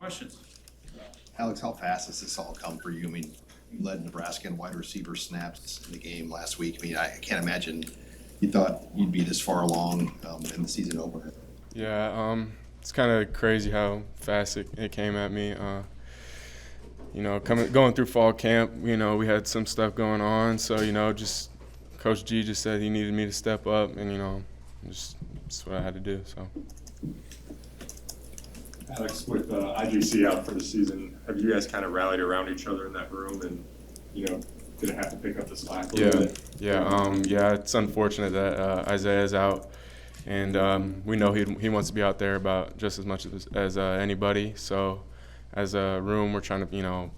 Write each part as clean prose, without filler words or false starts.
Questions? Alex, how fast has this all come for you? I mean, you led Nebraska in wide receiver snaps in the game last week. I mean, I can't imagine you thought you'd be this far along in the season opener. Yeah, it's kind of crazy how fast it came at me. Going through fall camp, we had some stuff going on. So, just Coach G just said he needed me to step up, and, that's what I had to do. So. Alex, with IGC out for the season, have you guys kind of rallied around each other in that room and, didn't have to pick up the slack a little bit? Yeah, it's unfortunate that Isaiah's out, and we know he wants to be out there about just as much as anybody. So as a room, we're trying to,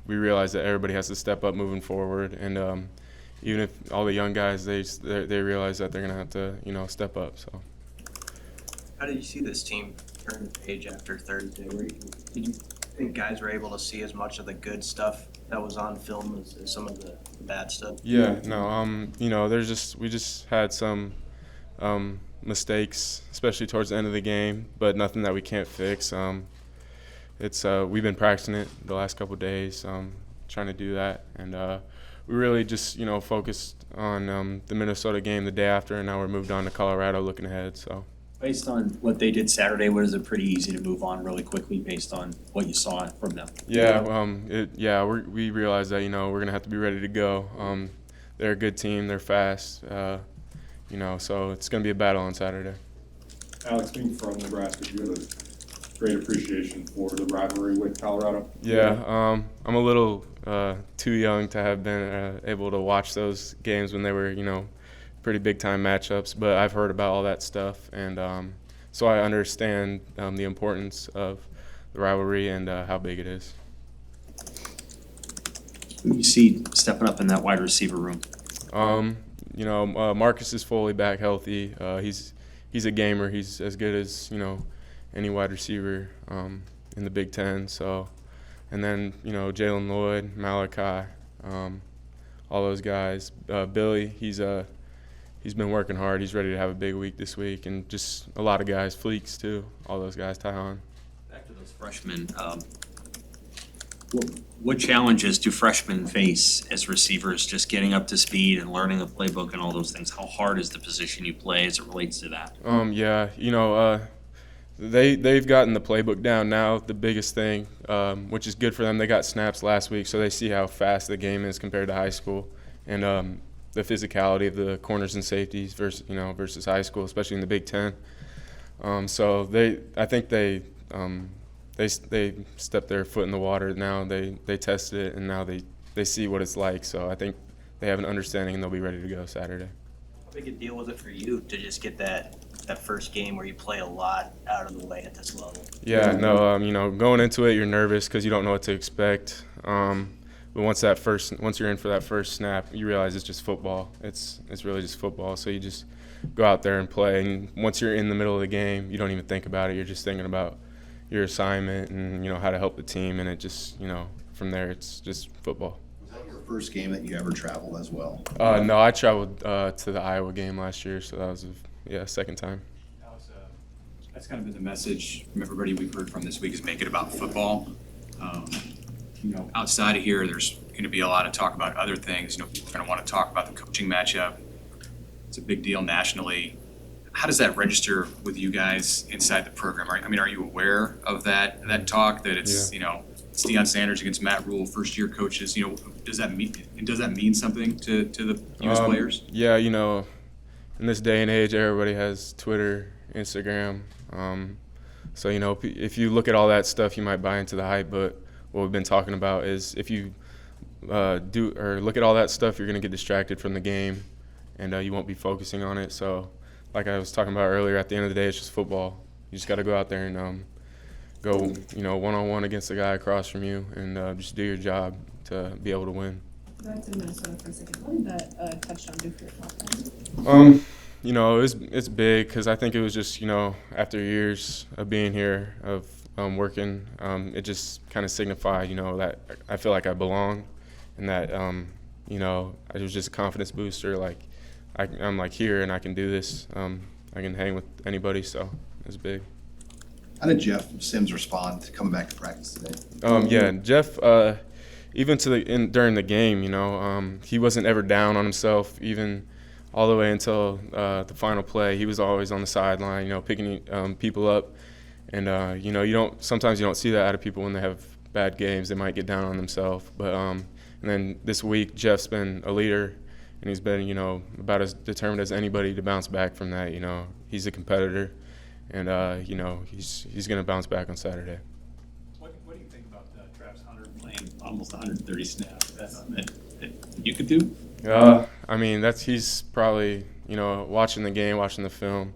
we realize that everybody has to step up moving forward, and even if all the young guys, they realize that they're going to have to, step up. So. How did you see this team turn the page after Thursday? Did you think guys were able to see as much of the good stuff that was on film as some of the bad stuff? Yeah, no, we just had some mistakes, especially towards the end of the game, but nothing that we can't fix. We've been practicing it the last couple of days, trying to do that, and we really just focused on the Minnesota game the day after, and now we're moved on to Colorado looking ahead. So. Based on what they did Saturday, was it pretty easy to move on really quickly based on what you saw from them? Yeah, we realized that we're gonna have to be ready to go. They're a good team. They're fast. So it's gonna be a battle on Saturday. Alex, being from Nebraska, do you have a great appreciation for the rivalry with Colorado? Yeah, I'm a little too young to have been able to watch those games when they were, pretty big-time matchups, but I've heard about all that stuff, and so I understand the importance of the rivalry and how big it is. Who do you see stepping up in that wide receiver room? Marcus is fully back healthy. He's a gamer. He's as good as any wide receiver in the Big Ten. So, and then Jalen Lloyd, Malachi, all those guys. Billy, he's been working hard. He's ready to have a big week this week, and just a lot of guys, Fleeks too, all those guys, Tyhon. Back to those freshmen, what challenges do freshmen face as receivers, just getting up to speed and learning the playbook and all those things? How hard is the position you play as it relates to that? They've gotten the playbook down now. The biggest thing, which is good for them, they got snaps last week, so they see how fast the game is compared to high school, and the physicality of the corners and safeties versus high school, especially in the Big Ten. So I think they stepped their foot in the water now. They tested it, and now they see what it's like. So I think they have an understanding, and they'll be ready to go Saturday. How big a deal was it for you to just get that first game where you play a lot out of the way at this level? Yeah, no, going into it, you're nervous because you don't know what to expect. But once you're in for that first snap, you realize it's just football. It's really just football. So you just go out there and play. And once you're in the middle of the game, you don't even think about it. You're just thinking about your assignment and how to help the team. And it just from there it's just football. Was that your first game that you ever traveled as well? No, I traveled to the Iowa game last year, so that was second time. Alex, that's kind of been the message from everybody we've heard from this week, is make it about football. Outside of here, there's going to be a lot of talk about other things. People are going to want to talk about the coaching matchup. It's a big deal nationally. How does that register with you guys inside the program? Are you aware of that talk, that it's it's Deion Sanders against Matt Rule, first year coaches? Does that mean something to the U.S. players? Yeah, in this day and age, everybody has Twitter, Instagram. So if you look at all that stuff, you might buy into the hype, but what we've been talking about is if you look at all that stuff, you're going to get distracted from the game, and you won't be focusing on it. So like I was talking about earlier, at the end of the day, it's just football. You just got to go out there and go one-on-one against the guy across from you, and just do your job to be able to win. Back to Minnesota for a second. What did that touchdown do for your confidence? It's big because I think it was just after years of being here, of working, it just kind of signified that I feel like I belong, and that it was just a confidence booster. Like I'm here and I can do this. I can hang with anybody, so it's big. How did Jeff Sims respond to coming back to practice today? Yeah, Jeff, even during the game, he wasn't ever down on himself, even all the way until the final play. He was always on the sideline, picking people up, and sometimes you don't see that out of people when they have bad games. They might get down on themselves, but and then this week Jeff's been a leader, and he's been about as determined as anybody to bounce back from that. He's a competitor, and he's going to bounce back on Saturday. What do you think about Travis Hunter playing almost 130 snaps? Is that something that you could do? He's probably, watching the game, watching the film.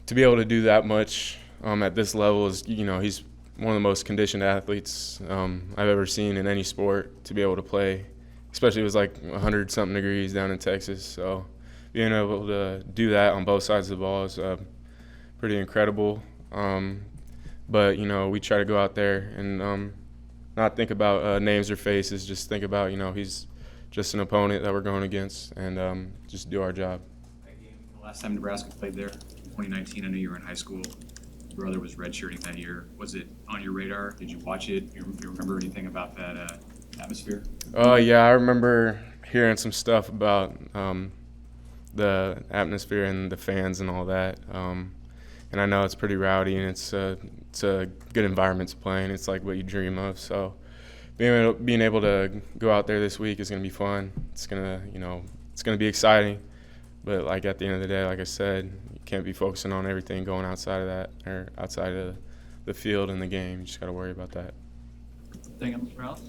To be able to do that much at this level is, he's one of the most conditioned athletes I've ever seen in any sport. To be able to play, especially it was like 100-something degrees down in Texas. So being able to do that on both sides of the ball is pretty incredible. But, we try to go out there and not think about names or faces, just think about, he's just an opponent that we're going against, and just do our job. That game, the last time Nebraska played there, in 2019, I know you were in high school. Your brother was redshirting that year. Was it on your radar? Did you watch it? You remember anything about that atmosphere? Yeah, I remember hearing some stuff about the atmosphere and the fans and all that. And I know it's pretty rowdy, and it's a good environment to play in. It's like what you dream of. So being able to go out there this week is going to be fun. It's gonna be exciting. But like at the end of the day, like I said, you can't be focusing on everything going outside of that or outside of the field and the game. You just got to worry about that. Anything else, Ralph?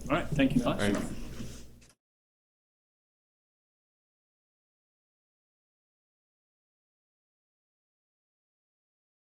All right, thank you much. Thank you.